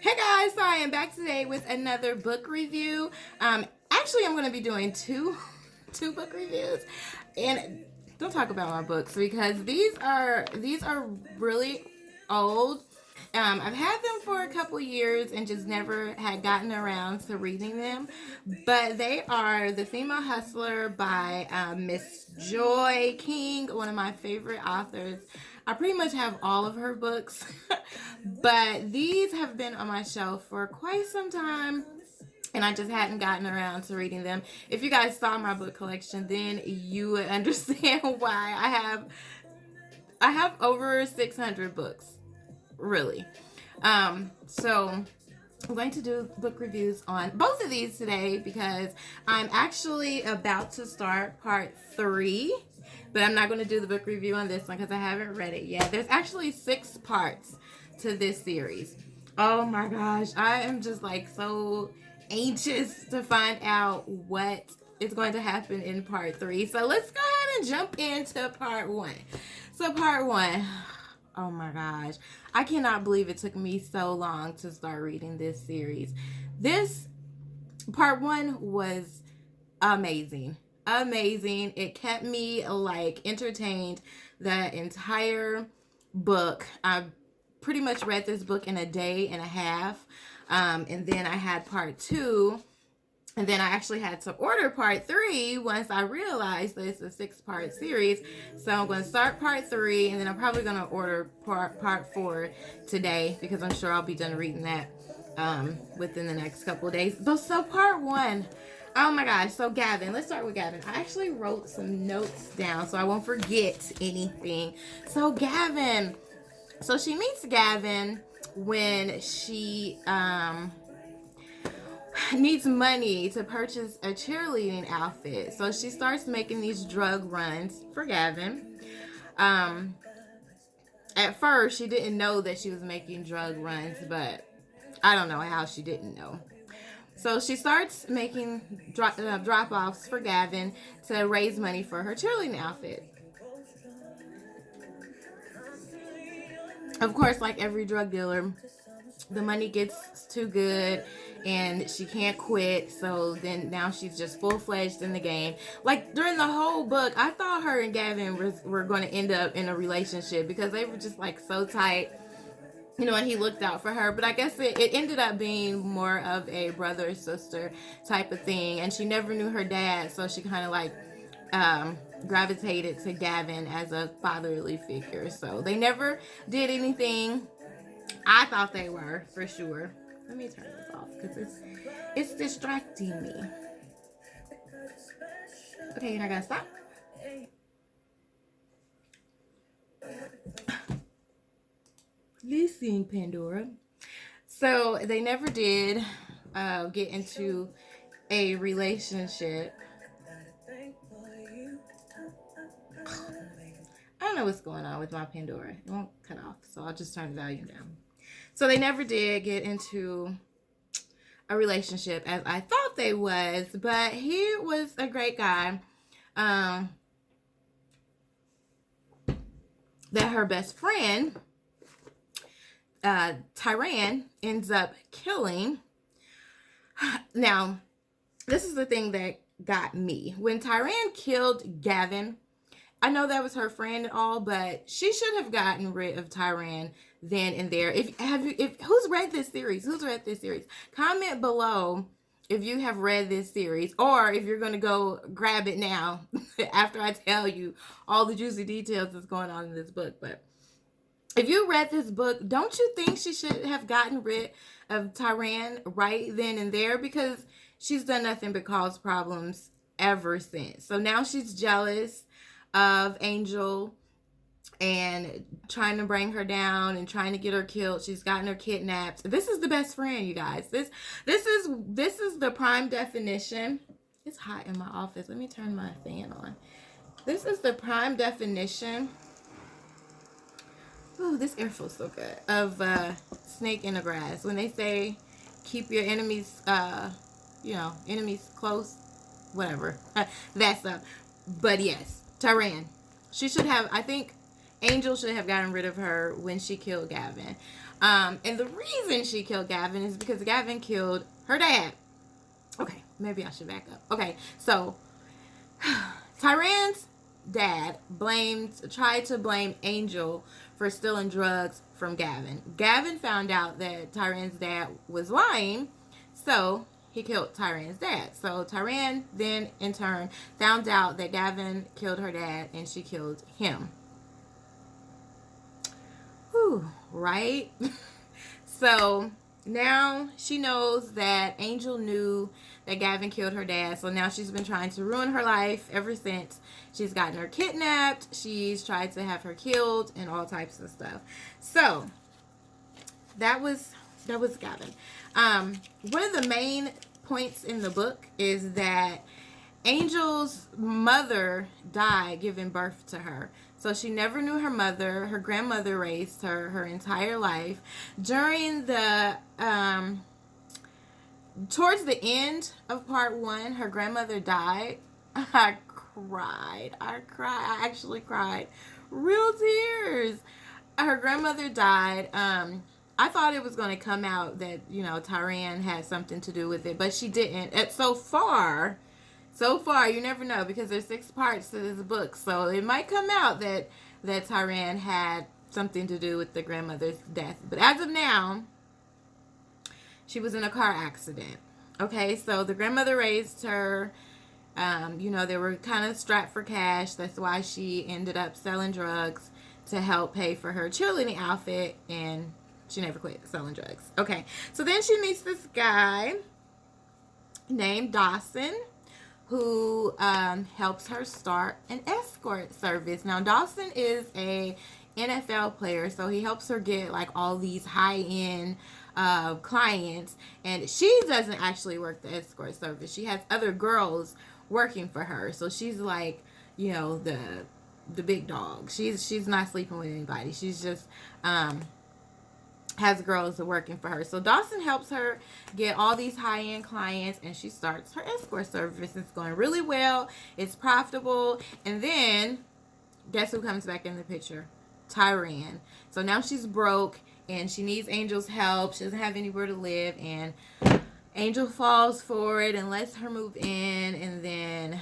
Hey guys, so I am back today with another book review. Actually, I'm going to be doing two book reviews, and don't talk about my books because these are really old. I've had them for a couple years and just never had gotten around to reading them. But they are The Female Hustler by Miss Joy King, one of my favorite authors. I pretty much have all of her books, but these have been on my shelf for quite some time and I just hadn't gotten around to reading them. If you guys saw my book collection, then you would understand why I have over 600 books, really. So I'm going to do book reviews on both of these today because I'm actually about to start part 3, but I'm not going to do the book review on this one because I haven't read it yet. There's actually 6 parts to this series. Oh my gosh, I am just like so anxious to find out what is going to happen in part 3. So let's go ahead and jump into part 1. So part 1, oh my gosh, I cannot believe it took me so long to start reading this series. This part 1 was amazing. Amazing. It kept me like entertained the entire book. I pretty much read this book in a day and a half. And then I had part 2. And then I actually had to order part 3 once I realized that it's a 6-part series. So I'm going to start part 3, and then I'm probably going to order part 4 today because I'm sure I'll be done reading that within the next couple of days. But so part 1, oh my gosh. So Gavin, let's start with Gavin. I actually wrote some notes down so I won't forget anything. So Gavin, so she meets Gavin when she needs money to purchase a cheerleading outfit. So she starts making these drug runs for Gavin. At first, she didn't know that she was making drug runs, but I don't know how she didn't know. So she starts making drop-offs for Gavin to raise money for her cheerleading outfit. Of course, like every drug dealer, the money gets too good and she can't quit. So then now she's just full-fledged in the game. Like during the whole book, I thought her and Gavin were going to end up in a relationship because they were just like so tight, and he looked out for her. But I guess it ended up being more of a brother sister type of thing. And she never knew her dad, so she kind of like gravitated to Gavin as a fatherly figure. So they never did anything. I thought they were, for sure. Let me turn this off because it's distracting me. Okay, and I gotta stop. Listen, Pandora. So they never did get into a relationship. I don't know what's going on with my Pandora. It won't cut off, so I'll just turn the volume down. So they never did get into a relationship as I thought they was, but he was a great guy that her best friend, Tyran, ends up killing. Now, this is the thing that got me. When Tyran killed Gavin, I know that was her friend and all, but she should have gotten rid of Tyran then and there. If who's read this series? Who's read this series? Comment below if you have read this series, or if you're gonna go grab it now after I tell you all the juicy details that's going on in this book. But if you read this book, don't you think she should have gotten rid of Tyran right then and there? Because she's done nothing but cause problems ever since. So now she's jealous of Angel and trying to bring her down and trying to get her killed. She's gotten her kidnapped. This is the best friend, you guys. This is the prime definition. It's hot in my office. Let me turn my fan on. This is the prime definition. Ooh, this air feels so good. Of snake in the grass. When they say keep your enemies enemies close, whatever. That stuff. But yes. Tyran. She should have, I think Angel should have gotten rid of her when she killed Gavin. And the reason she killed Gavin is because Gavin killed her dad. Okay, maybe I should back up. Okay, so Tyran's dad tried to blame Angel for stealing drugs from Gavin. Gavin found out that Tyran's dad was lying, so he killed Tyran's dad. So Tyran then, in turn, found out that Gavin killed her dad, and she killed him. Whew, right? So now she knows that Angel knew that Gavin killed her dad. So now she's been trying to ruin her life ever since. She's gotten her kidnapped. She's tried to have her killed and all types of stuff. So that was Gavin. One of the main points in the book is that Angel's mother died giving birth to her. So she never knew her mother. Her grandmother raised her entire life. During the towards the end of part 1, her grandmother died. I cried. I actually cried. Real tears. Her grandmother died. I thought it was going to come out that, Tyran had something to do with it, but she didn't. So far, you never know, because there's 6 parts to this book. So it might come out that Tyran had something to do with the grandmother's death. But as of now, she was in a car accident. Okay, so the grandmother raised her. They were kind of strapped for cash. That's why she ended up selling drugs to help pay for her cheerleading outfit, and she never quit selling drugs. Okay, so then she meets this guy named Dawson, who helps her start an escort service. Now, Dawson is a NFL player, so he helps her get like all these high-end clients, and she doesn't actually work the escort service. She has other girls working for her, so she's like, the big dog. She's not sleeping with anybody. She's just has girls working for her. So Dawson helps her get all these high-end clients, and she starts her escort service. It's going really well. It's profitable. And then guess who comes back in the picture? Tyran. So now she's broke, and she needs Angel's help. She doesn't have anywhere to live, and Angel falls for it and lets her move in. And then,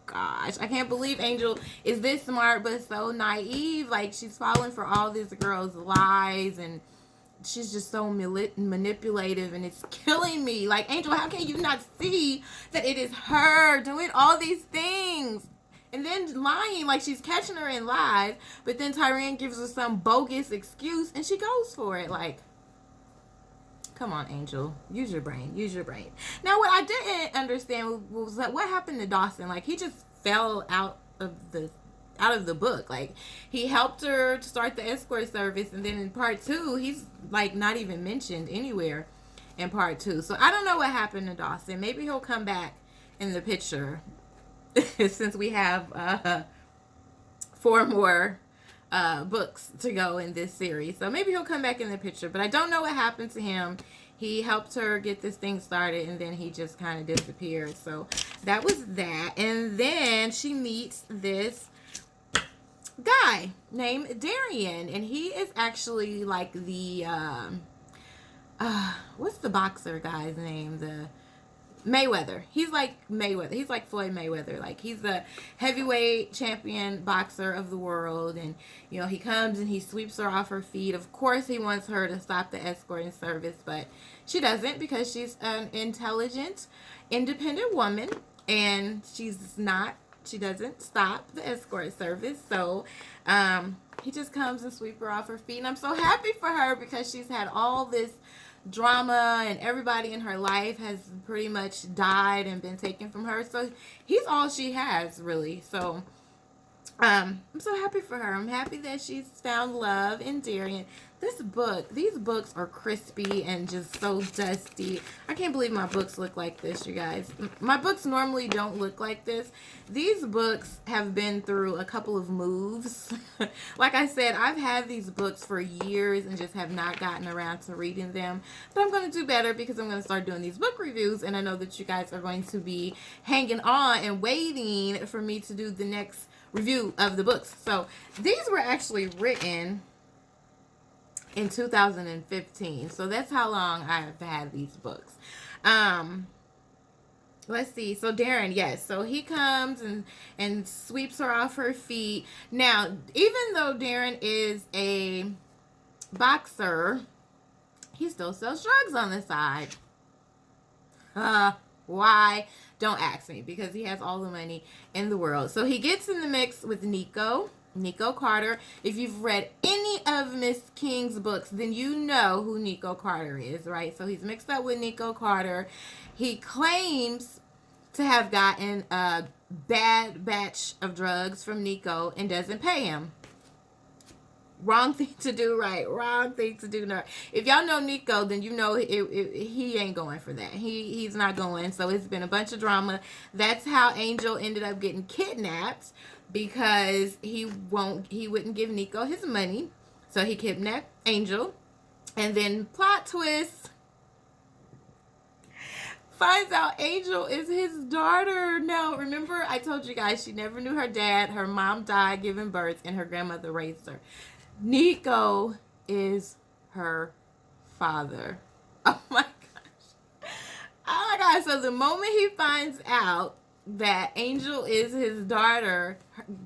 gosh, I can't believe Angel is this smart but so naive. Like, she's falling for all this girl's lies, and she's just so manipulative, and it's killing me. Like, Angel, how can you not see that it is her doing all these things? And then lying, like she's catching her in lies, but then Tyran gives her some bogus excuse, and she goes for it. Like, come on, Angel. Use your brain. Use your brain. Now, what I didn't understand was that what happened to Dawson. Like, he just fell out of the book. Like, he helped her to start the escort service, and then in part 2, he's like not even mentioned anywhere in part 2. So I don't know what happened to Dawson. Maybe he'll come back in the picture since we have 4 more books to go in this series. So maybe he'll come back in the picture, but I don't know what happened to him. He helped her get this thing started, and then he just kind of disappeared. So that was that. And then she meets this guy named Darian, and he is actually like the what's the boxer guy's name? The Mayweather. He's like Mayweather. He's like Floyd Mayweather. Like, he's the heavyweight champion boxer of the world, and he comes and he sweeps her off her feet. Of course, he wants her to stop the escorting service, but she doesn't, because she's an intelligent, independent woman, and she doesn't stop the escort service. So he just comes and sweeps her off her feet, and I'm so happy for her, because she's had all this drama, and everybody in her life has pretty much died and been taken from her. So he's all she has, really. So I'm so happy for her. I'm happy that she's found love in Darian. These books are crispy and just so dusty. I can't believe my books look like this, you guys. My books normally don't look like this. These books have been through a couple of moves. Like I said, I've had these books for years and just have not gotten around to reading them. But I'm going to do better, because I'm going to start doing these book reviews, and I know that you guys are going to be hanging on and waiting for me to do the next review of the books. So these were actually written in 2015. So that's how long I've had these books. Let's see. So Darren, yes. So he comes and sweeps her off her feet. Now, even though Darren is a boxer, he still sells drugs on the side. Why? Don't ask me, because he has all the money in the world. So he gets in the mix with Nico Carter. If you've read any of Miss King's books, then you know who Nico Carter is, right? So he's mixed up with Nico Carter. He claims to have gotten a bad batch of drugs from Nico and doesn't pay him. Wrong thing to do, right? Wrong thing to do. No. If y'all know Nico, then you know he ain't going for that. He's not going. So it's been a bunch of drama. That's how Angel ended up getting kidnapped, because he wouldn't give Nico his money. So he kidnapped Angel, and then plot twist, finds out Angel is his daughter. Now, remember I told you guys she never knew her dad. Her mom died giving birth, and her grandmother raised her. Nico is her father. Oh my gosh. Oh my gosh. So the moment he finds out that Angel is his daughter,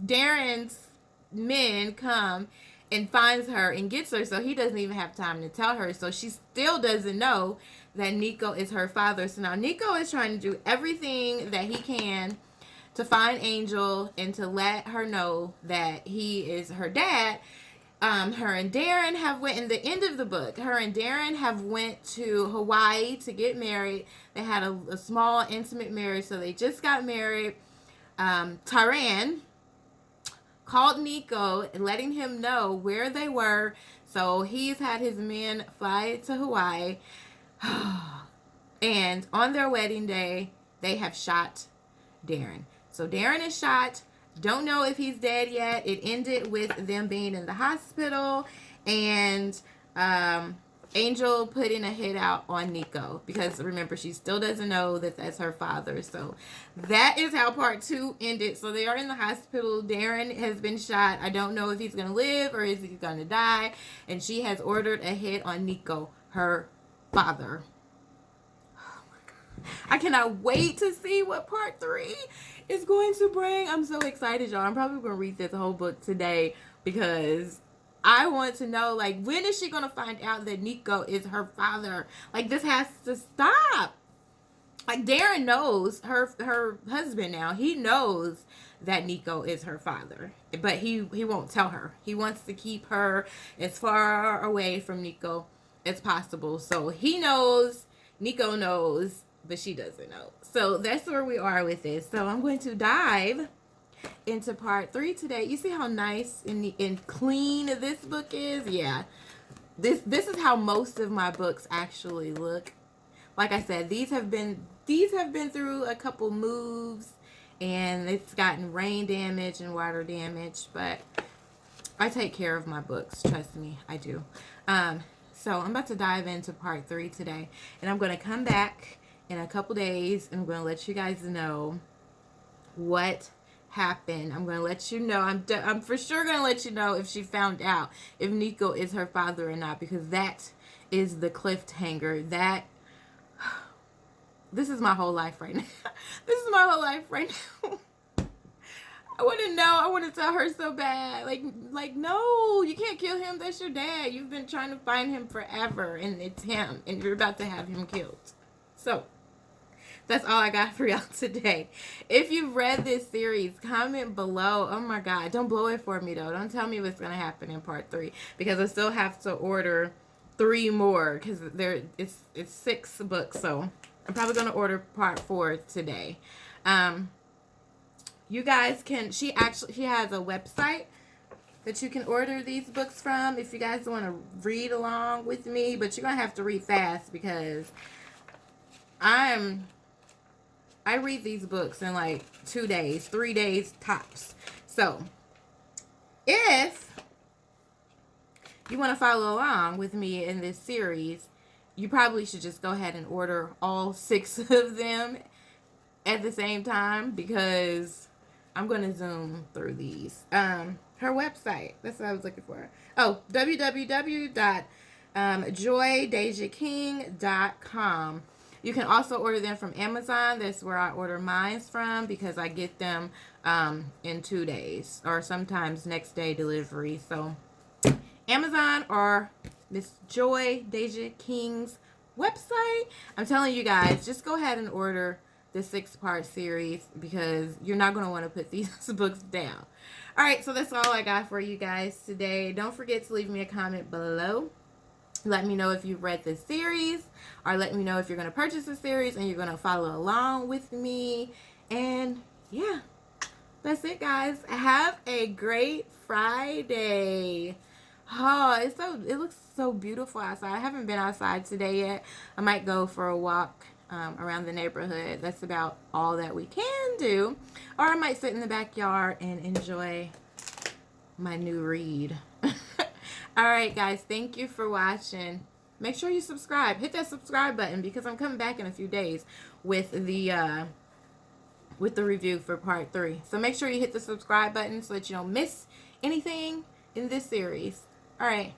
Darren's men come and finds her and gets her, so he doesn't even have time to tell her. So she still doesn't know that Nico is her father. So now Nico is trying to do everything that he can to find Angel and to let her know that he is her dad. Her and Darren have went, in the end of the book, her and Darren have went to Hawaii to get married. They had a small intimate marriage, so they just got married. Tyran called Nico, letting him know where they were. So he's had his men fly to Hawaii. And on their wedding day, they have shot Darren. So Darren is shot. Don't know if he's dead yet. It ended with them being in the hospital, and Angel putting a hit out on Nico, because remember, she still doesn't know that that's her father. So that is how part 2 ended. So they are in the hospital. Darren has been shot. I don't know if he's going to live or is he going to die. And she has ordered a hit on Nico, her father. Oh my God. I cannot wait to see what part 3 is going to bring. I'm so excited, y'all. I'm probably going to read this whole book today, because I want to know, like, when is she going to find out that Nico is her father? Like, this has to stop. Like, Darren knows, her husband now, he knows that Nico is her father, but he won't tell her. He wants to keep her as far away from Nico as possible. So he knows, Nico knows, but she doesn't know. So that's where we are with this. So I'm going to dive into part 3 today. You see how nice and clean this book is? Yeah. This is how most of my books actually look. Like I said, these have been through a couple moves, and it's gotten rain damage and water damage, but I take care of my books. Trust me, I do. So I'm about to dive into part 3 today, and I'm going to come back in a couple days, and I'm going to let you guys know what happened. I'm going to let you know. I'm for sure going to let you know if she found out if Nico is her father or not, because that is the cliffhanger. This is my whole life right now. This is my whole life right now. I want to know. I want to tell her so bad. Like, no, you can't kill him. That's your dad. You've been trying to find him forever, and it's him, and you're about to have him killed. So that's all I got for y'all today. If you've read this series, comment below. Oh my God, don't blow it for me though. Don't tell me what's gonna happen in part 3, because I still have to order 3 more, because it's 6 books. So I'm probably gonna order part 4 today. You guys can. She has a website that you can order these books from if you guys want to read along with me, but you're gonna have to read fast, because I read these books in like 2 days, 3 days tops. So if you want to follow along with me in this series, you probably should just go ahead and order all 6 of them at the same time, because I'm going to zoom through these. Her website. That's what I was looking for. Oh, www.joydejaking.com. You can also order them from Amazon. That's where I order mine from because I get them in 2 days or sometimes next day delivery. So Amazon or Miss Joy Deja King's website. I'm telling you guys, just go ahead and order the 6-part series because you're not going to want to put these books down. All right, so that's all I got for you guys today. Don't forget to leave me a comment below. Let me know if you've read this series, or let me know if you're going to purchase the series and you're going to follow along with me. And yeah, that's it, guys. Have a great Friday. Oh, it looks so beautiful outside. I haven't been outside today yet. I might go for a walk around the neighborhood. That's about all that we can do. Or I might sit in the backyard and enjoy my new read. All right, guys. Thank you for watching. Make sure you subscribe. Hit that subscribe button because I'm coming back in a few days with the review for part 3. So make sure you hit the subscribe button so that you don't miss anything in this series. All right.